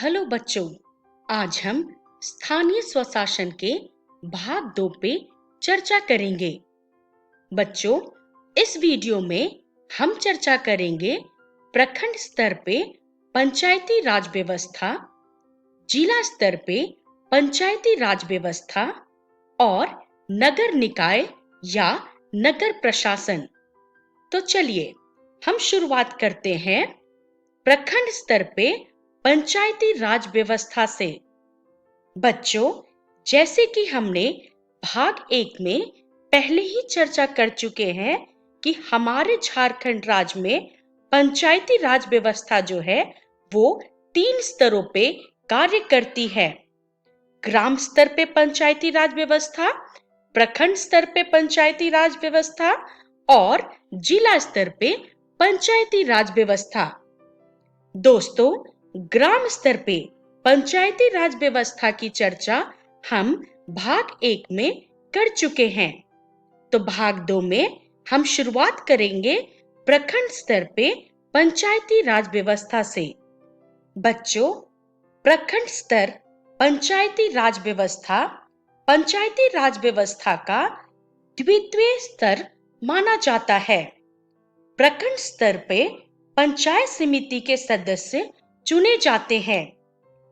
Hello बच्चों, आज हम स्थानीय स्वशासन के भाग 2 पे चर्चा करेंगे। बच्चों, इस वीडियो में हम चर्चा करेंगे प्रखंड स्तर पे पंचायती राज व्यवस्था, जिला स्तर पे पंचायती राज व्यवस्था और नगर निकाय या नगर प्रशासन। तो चलिए हम शुरुआत करते हैं प्रखंड स्तर पे पंचायती राज व्यवस्था से। बच्चों, जैसे कि हमने भाग 1 में पहले ही चर्चा कर चुके हैं कि हमारे झारखंड राज्य में पंचायती राज व्यवस्था जो है वो 3 स्तरों पे कार्य करती है। ग्राम स्तर पे पंचायती राज व्यवस्था, प्रखंड स्तर पे पंचायती राज व्यवस्था और जिला स्तर पे पंचायती राज व्यवस्था। दोस्तों, ग्राम स्तर पे पंचायती राज व्यवस्था की चर्चा हम भाग 1 में कर चुके हैं। तो भाग 2 में हम शुरुआत करेंगे प्रखंड स्तर पे पंचायती राज व्यवस्था से। बच्चों, प्रखंड स्तर पंचायती राज व्यवस्था का द्वितीय स्तर माना जाता है। प्रखंड स्तर पे पंचायत समिति के सदस्य चुने जाते हैं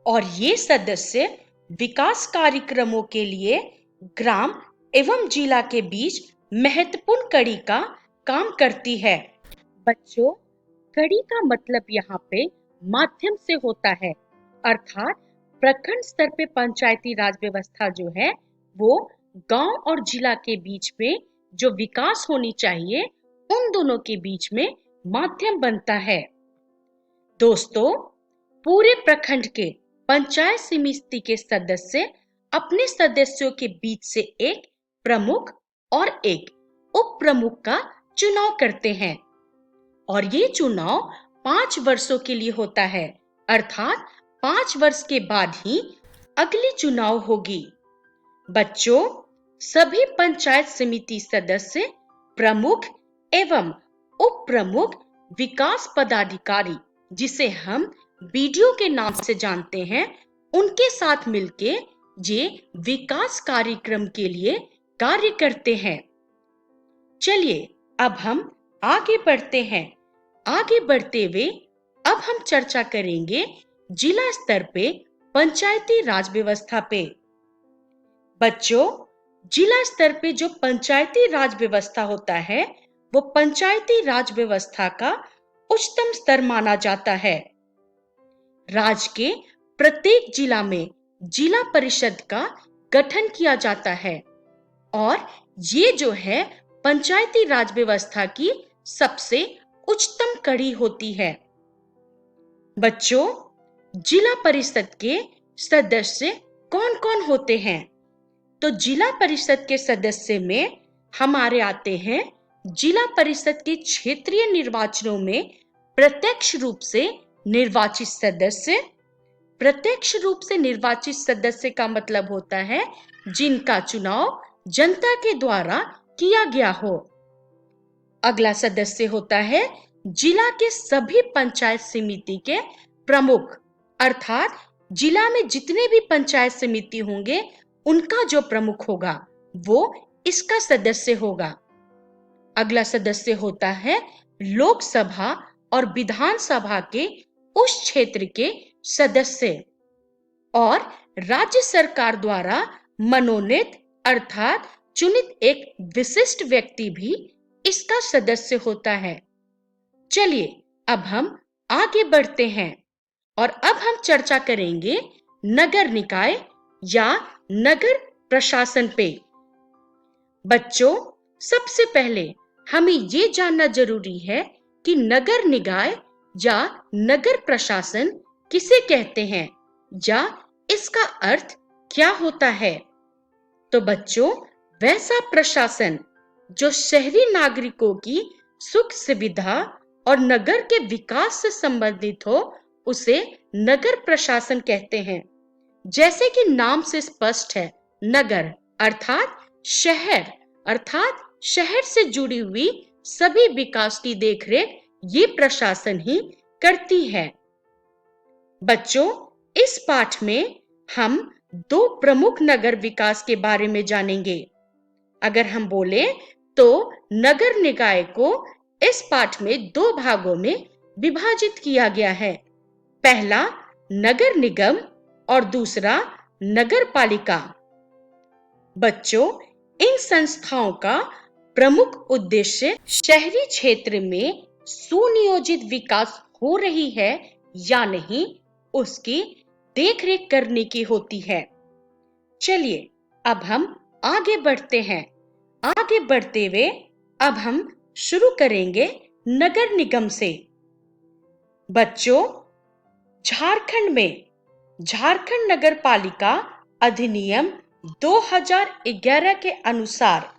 और ये सदस्य विकास कार्यक्रमों के लिए ग्राम एवं जिला के बीच महत्वपूर्ण कड़ी का काम करती है। बच्चों, कड़ी का मतलब यहाँ पे माध्यम से होता है, अर्थात प्रखंड स्तर पे पंचायती राज व्यवस्था जो है वो गांव और जिला के बीच में जो विकास होनी चाहिए उन दोनों के बीच में माध्यम बनता है। दोस्तों, पूरे प्रखंड के पंचायत समिति के सदस्य अपने सदस्यों के बीच से एक प्रमुख और एक उप प्रमुख का चुनाव करते हैं और ये चुनाव 5 वर्षों के लिए होता है, अर्थात 5 वर्ष के बाद ही अगली चुनाव होगी। बच्चों, सभी पंचायत समिति सदस्य प्रमुख एवं उप प्रमुख विकास पदाधिकारी, जिसे हम बीडीओ के नाम से जानते हैं, उनके साथ मिलके ये विकास कार्यक्रम के लिए कार्य करते हैं। चलिए अब हम आगे बढ़ते हैं। आगे बढ़ते हुए अब हम चर्चा करेंगे जिला स्तर पे पंचायती राज व्यवस्था पे। बच्चों, जिला स्तर पे जो पंचायती राज व्यवस्था होता है वो पंचायती राज व्यवस्था का उच्चतम स्तर माना जाता है। राज्य के प्रत्येक जिला में जिला परिषद का गठन किया जाता है और ये जो है पंचायती राज व्यवस्था की सबसे उच्चतम कड़ी होती है। बच्चों, जिला परिषद के सदस्य कौन-कौन होते हैं? तो जिला परिषद के सदस्य में हमारे आते हैं जिला परिषद के क्षेत्रीय निर्वाचनों में प्रत्यक्ष रूप से निर्वाचित सदस्य। प्रत्यक्ष रूप से निर्वाचित सदस्य का मतलब होता है जिनका चुनाव जनता के द्वारा किया गया हो। अगला सदस्य होता है जिला के सभी पंचायत समिति के प्रमुख, अर्थात जिला में जितने भी पंचायत समिति होंगे उनका जो प्रमुख होगा वो इसका सदस्य होगा। अगला सदस्य होता है लोकसभा और विधानसभा के उस क्षेत्र के सदस्य और राज्य सरकार द्वारा मनोनीत अर्थात चुनित एक विशिष्ट व्यक्ति भी इसका सदस्य होता है। चलिए अब हम आगे बढ़ते हैं और अब हम चर्चा करेंगे नगर निकाय या नगर प्रशासन पे। बच्चों, सबसे पहले हमें ये जानना जरूरी है कि नगर निकाय या नगर प्रशासन किसे कहते हैं या इसका अर्थ क्या होता है। तो बच्चों, वैसा प्रशासन जो शहरी नागरिकों की सुख सुविधा और नगर के विकास से संबंधित हो उसे नगर प्रशासन कहते हैं। जैसे कि नाम से स्पष्ट है, नगर अर्थात शहर, अर्थात शहर से जुड़ी हुई सभी विकास की देखरेख ये प्रशासन ही करती है। बच्चों, इस पाठ में हम दो प्रमुख नगर विकास के बारे में जानेंगे। अगर हम बोले तो नगर निकाय को इस पाठ में दो भागों में विभाजित किया गया है। पहला नगर निगम और दूसरा नगर पालिका। बच्चों, इन संस्थाओं का प्रमुख उद्देश्य शहरी क्षेत्र में सुनियोजित विकास हो रही है या नहीं, उसकी देखरेख करने की होती है। चलिए अब हम आगे बढ़ते हैं। आगे बढ़ते हुए अब हम शुरू करेंगे नगर निगम से। बच्चों, झारखंड में झारखंड नगर पालिका अधिनियम 2011 के अनुसार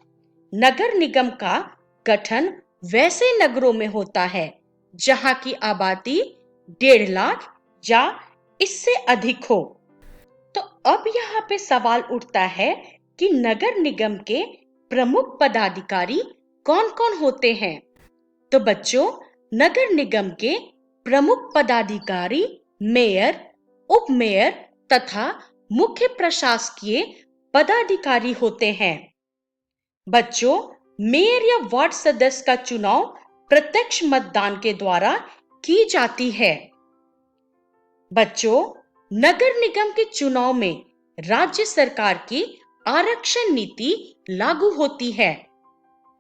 नगर निगम का गठन वैसे नगरों में होता है जहां की आबादी 1.5 लाख या इससे अधिक हो। तो अब यहाँ पे सवाल उठता है कि नगर निगम के प्रमुख पदाधिकारी कौन-कौन होते हैं। तो बच्चों, नगर निगम के प्रमुख पदाधिकारी मेयर, उप मेयर तथा मुख्य प्रशासकीय पदाधिकारी होते हैं। बच्चों, मेयर या वार्ड सदस्य का चुनाव प्रत्यक्ष मतदान के द्वारा की जाती है। बच्चों, नगर निगम के चुनाव में राज्य सरकार की आरक्षण नीति लागू होती है।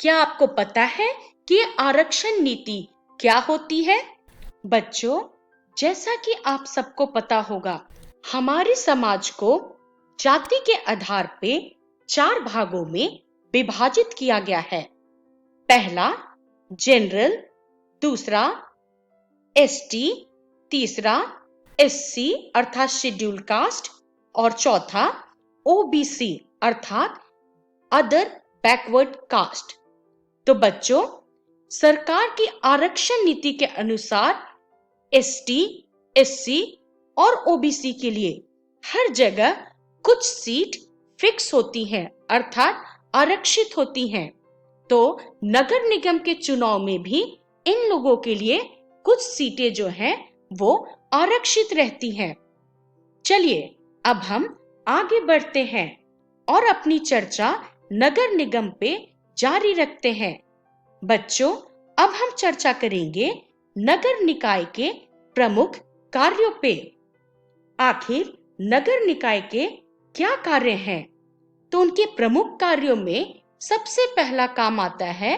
क्या आपको पता है कि आरक्षण नीति क्या होती है? बच्चों, जैसा कि आप सबको पता होगा, हमारे समाज को जाति के आधार पे 4 भागों में विभाजित किया गया है। पहला जनरल, दूसरा एसटी, तीसरा एससी अर्थात शेड्यूल कास्ट और चौथा ओबीसी अर्थात अदर बैकवर्ड कास्ट। तो बच्चों, सरकार की आरक्षण नीति के अनुसार एसटी, एससी और ओबीसी के लिए हर जगह कुछ सीट फिक्स होती हैं अर्थात आरक्षित होती हैं। तो नगर निगम के चुनाव में भी इन लोगों के लिए कुछ सीटें जो हैं वो आरक्षित रहती हैं। चलिए अब हम आगे बढ़ते हैं और अपनी चर्चा नगर निगम पे जारी रखते हैं। बच्चों, अब हम चर्चा करेंगे नगर निकाय के प्रमुख कार्यों पे। आखिर नगर निकाय के क्या कार्य हैं? तो उनके प्रमुख कार्यों में सबसे पहला काम आता है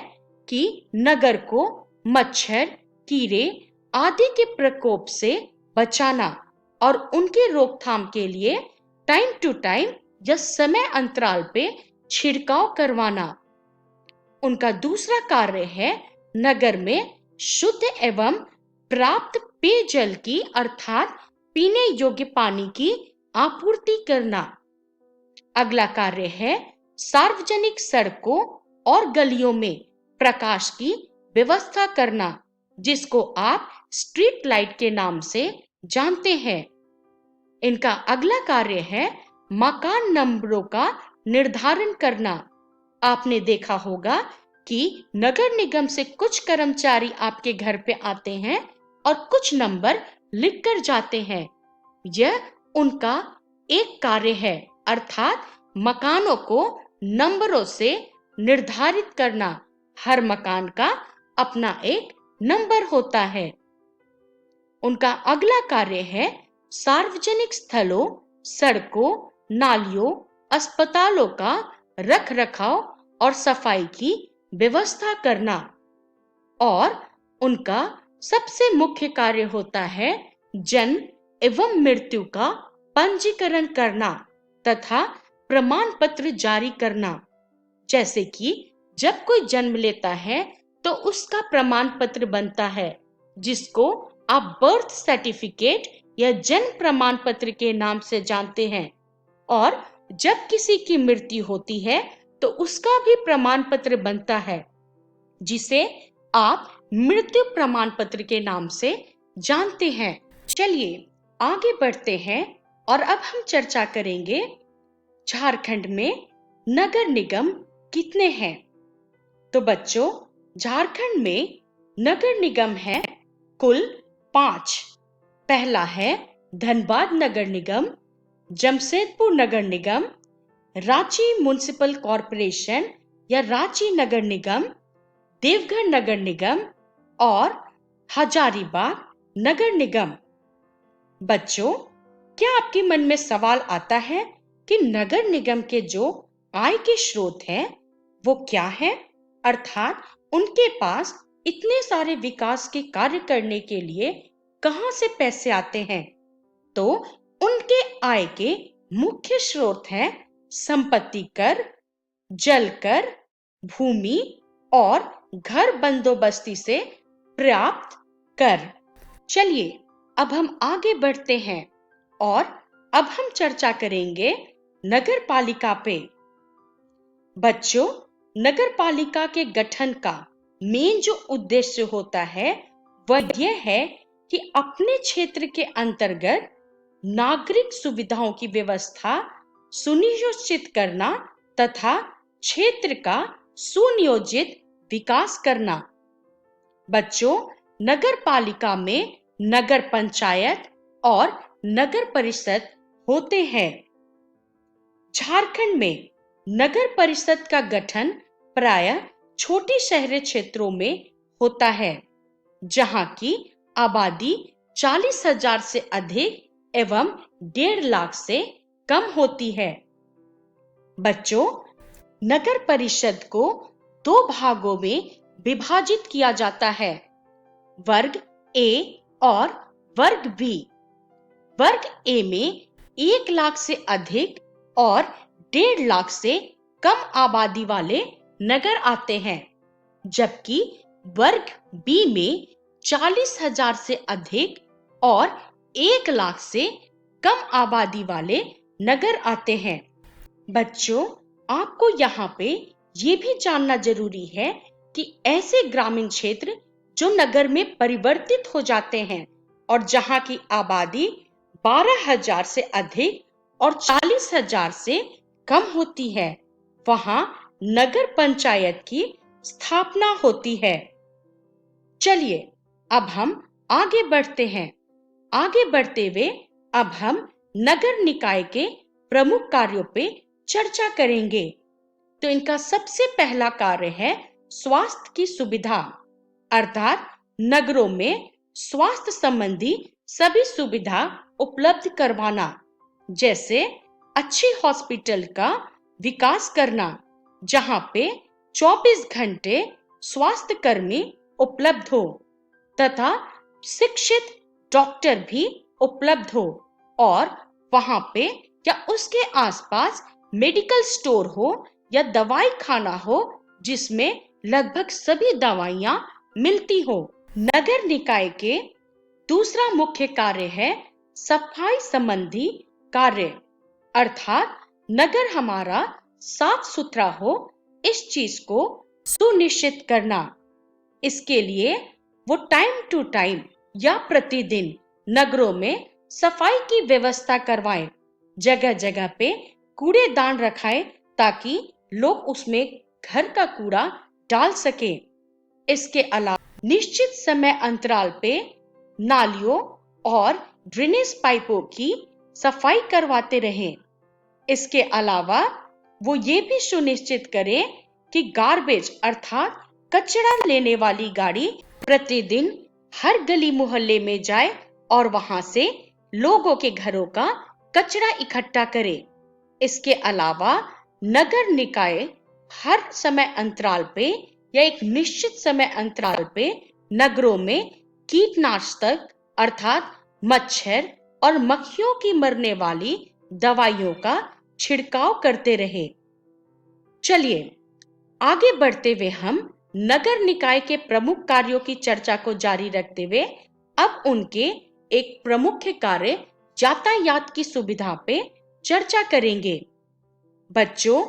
कि नगर को मच्छर, कीड़े आदि के प्रकोप से बचाना और उनके रोकथाम के लिए टाइम टू टाइम या समय अंतराल पे छिड़काव करवाना। उनका दूसरा कार्य है नगर में शुद्ध एवं प्राप्त पेयजल की अर्थात पीने योग्य पानी की आपूर्ति करना। अगला कार्य है सार्वजनिक सड़कों और गलियों में प्रकाश की व्यवस्था करना, जिसको आप स्ट्रीट लाइट के नाम से जानते हैं। इनका अगला कार्य है मकान नंबरों का निर्धारण करना। आपने देखा होगा कि नगर निगम से कुछ कर्मचारी आपके घर पे आते हैं और कुछ नंबर लिखकर जाते हैं। यह उनका एक कार्य है अर्थात मकानों को नंबरों से निर्धारित करना। हर मकान का अपना एक नंबर होता है। उनका अगला कार्य है सार्वजनिक स्थलों, सड़कों, नालियों, अस्पतालों का रख रखाव और सफाई की व्यवस्था करना। और उनका सबसे मुख्य कार्य होता है जन्म एवं मृत्यु का पंजीकरण करना तथा प्रमाण पत्र जारी करना। जैसे कि जब कोई जन्म लेता है तो उसका प्रमाण पत्र बनता है, जिसको आप बर्थ सर्टिफिकेट या जन्म प्रमाण पत्र के नाम से जानते हैं। और जब किसी की मृत्यु होती है तो उसका भी प्रमाण पत्र बनता है, जिसे आप मृत्यु प्रमाण पत्र के नाम से जानते हैं। चलिए आगे बढ़ते हैं और अब हम चर्चा करेंगे झारखंड में नगर निगम कितने हैं। तो बच्चों, झारखंड में नगर निगम है कुल 5। पहला है धनबाद नगर निगम, जमशेदपुर नगर निगम, रांची म्युनिसिपल कॉरपोरेशन या रांची नगर निगम, देवघर नगर निगम और हजारीबाग नगर निगम। बच्चों, क्या आपके मन में सवाल आता है कि नगर निगम के जो आय के स्रोत हैं वो क्या है? अर्थात उनके पास इतने सारे विकास के कार्य करने के लिए कहां से पैसे आते हैं? तो उनके आय के मुख्य स्रोत हैं संपत्ति कर, जल कर, भूमि और घर बंदोबस्ती से प्राप्त कर। चलिए अब हम आगे बढ़ते हैं और अब हम चर्चा करेंगे नगर पालिका पे। बच्चों, नगर पालिका के गठन का मेन जो उद्देश्य होता है वह यह है कि अपने क्षेत्र के अंतर्गत नागरिक सुविधाओं की व्यवस्था सुनिश्चित करना तथा क्षेत्र का सुनियोजित विकास करना। बच्चों, नगर पालिका में नगर पंचायत और नगर परिषद होते हैं। झारखंड में नगर परिषद का गठन प्रायः छोटी शहरी क्षेत्रों में होता है, जहां की आबादी 40,000 से अधिक एवं 1.5 लाख से कम होती है। बच्चों, नगर परिषद को 2 भागों में विभाजित किया जाता है, वर्ग ए और वर्ग बी। वर्ग ए में 1 लाख से अधिक और 1.5 लाख से कम आबादी वाले नगर आते हैं, जबकि वर्ग बी में 40,000 से अधिक और 1 लाख से कम आबादी वाले नगर आते हैं। बच्चों, आपको यहाँ पे ये भी जानना जरूरी है कि ऐसे ग्रामीण क्षेत्र जो नगर में परिवर्तित हो जाते हैं और जहाँ की आबादी 12,000 से अधिक और 40,000 से कम होती है, वहां नगर पंचायत की स्थापना होती है। चलिए अब हम आगे बढ़ते हैं। आगे बढ़ते हुए अब हम नगर निकाय के प्रमुख कार्यों पे चर्चा करेंगे। तो इनका सबसे पहला कार्य है स्वास्थ्य की सुविधा, अर्थात नगरों में स्वास्थ्य संबंधी सभी सुविधा उपलब्ध करवाना, जैसे अच्छी हॉस्पिटल का विकास करना, जहां पे 24 घंटे स्वास्थ्य कर्मी उपलब्ध हो तथा शिक्षित डॉक्टर भी उपलब्ध हो और वहां पे या उसके आसपास मेडिकल स्टोर हो या दवाई खाना हो जिसमें लगभग सभी दवाइयां मिलती हो। नगर निकाय के दूसरा मुख्य कार्य है सफाई संबंधी कार्य, अर्थात नगर हमारा साफ सुथरा हो, इस चीज को सुनिश्चित करना। इसके लिए वो टाइम टू टाइम या प्रतिदिन नगरों में सफाई की व्यवस्था करवाएं, जगह जगह पे कूड़ेदान रखाएं ताकि लोग उसमें घर का कूड़ा डाल सके। इसके अलावा निश्चित समय अंतराल पे नालियों और ड्रेनेज पाइपों की सफाई करवाते रहें। इसके अलावा वो ये भी सुनिश्चित करें कि गार्बेज अर्थात कचरा लेने वाली गाड़ी प्रतिदिन हर गली मोहल्ले में जाए और वहां से लोगों के घरों का कचरा इकट्ठा करे। इसके अलावा नगर निकाय हर समय अंतराल पे या एक निश्चित समय अंतराल पे नगरों में कीटनाशक अर्थात मच्छर और मक्खियों की मरने वाली दवाइयों का छिड़काव करते रहे। चलिए आगे बढ़ते हुए हम नगर निकाय के प्रमुख कार्यों की चर्चा को जारी रखते हुए अब उनके एक प्रमुख कार्य यातायात की सुविधा पे चर्चा करेंगे। बच्चों,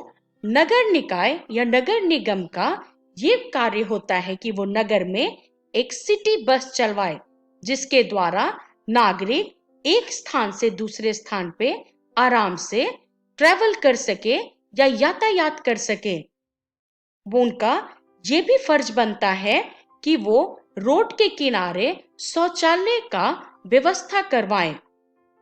नगर निकाय या नगर निगम का ये कार्य होता है कि वो नगर में एक सिटी बस चलवाए, जिसके द्वारा नागरिक एक स्थान से दूसरे स्थान पे आराम से ट्रेवल कर सके या यातायात कर सके। वो उनका ये भी फर्ज बनता है कि वो रोड के किनारे शौचालय का व्यवस्था करवाएं।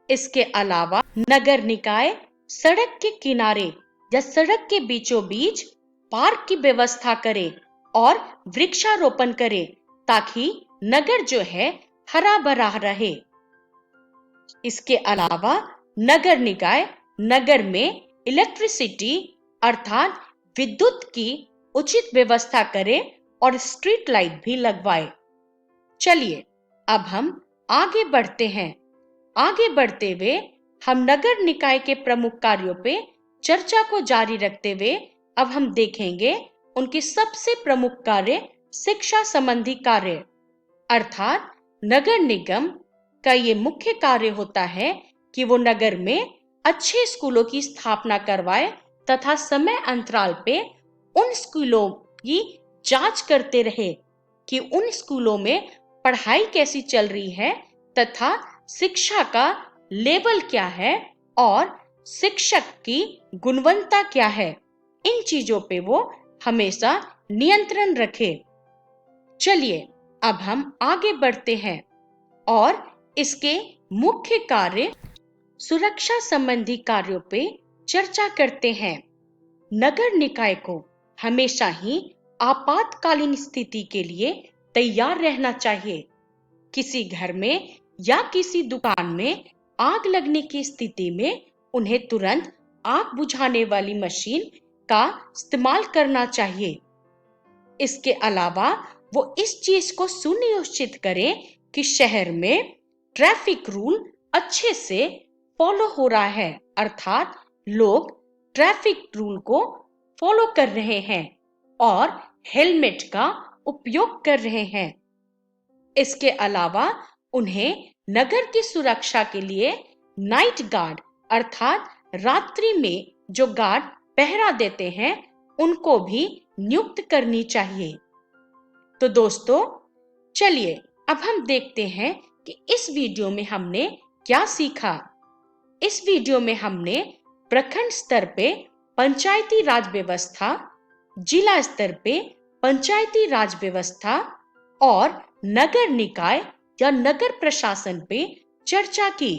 इसके अलावा नगर निकाय सड़क के किनारे या सड़क के बीचों बीच पार्क की व्यवस्था करे और वृक्षारोपण करे ताकि नगर जो है हरा भरा रहे। इसके अलावा नगर निकाय नगर में इलेक्ट्रिसिटी अर्थात विद्युत की उचित व्यवस्था करे और स्ट्रीट लाइट भी लगवाए। चलिए अब हम आगे बढ़ते हैं। आगे बढ़ते हुए हम नगर निकाय के प्रमुख कार्यों पे चर्चा को जारी रखते हुए अब हम देखेंगे उनके सबसे प्रमुख कार्य शिक्षा संबंधी कार्य अर्थात नगर निगम का ये मुख्य कार्य होता है कि वो नगर में अच्छे स्कूलों की स्थापना करवाए तथा समय अंतराल पे उन स्कूलों की जांच करते रहे कि उन स्कूलों में पढ़ाई कैसी चल रही है तथा शिक्षा का लेवल क्या है और शिक्षक की गुणवत्ता क्या है। इन चीजों पे वो हमेशा नियंत्रण रखे। चलिए अब हम आगे बढ़ते हैं और इसके मुख्य कार्य सुरक्षा संबंधी कार्यों पे चर्चा करते हैं। नगर निकाय को हमेशा ही आपातकालीन स्थिति के लिए तैयार रहना चाहिए। किसी घर में या किसी दुकान में आग लगने की स्थिति में उन्हें तुरंत आग बुझाने वाली मशीन का इस्तेमाल करना चाहिए। इसके अलावा वो इस चीज को सुनिश्चित करें कि शहर में ट्रैफिक रूल अच्छे से फॉलो हो रहा है अर्थात लोग ट्रैफिक रूल को फॉलो कर रहे हैं और हेलमेट का उपयोग कर रहे हैं। इसके अलावा उन्हें नगर की सुरक्षा के लिए नाइट गार्ड अर्थात रात्रि में जो गार्ड पहरा देते हैं उनको भी नियुक्त करनी चाहिए। तो दोस्तों चलिए अब हम देखते हैं कि इस वीडियो में हमने क्या सीखा। इस वीडियो में हमने प्रखंड स्तर पे पंचायती राज व्यवस्था, जिला स्तर पे पंचायती राज व्यवस्था और नगर निकाय या नगर प्रशासन पे चर्चा की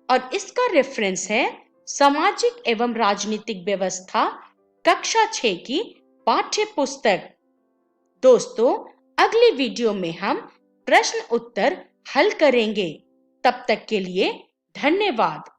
और इसका रेफरेंस है सामाजिक एवं राजनीतिक व्यवस्था कक्षा 6 की पाठ्य पुस्तक। दोस्तों अगली वीडियो में हम प्रश्न उत्तर हल करेंगे। तब तक के लिए धन्यवाद।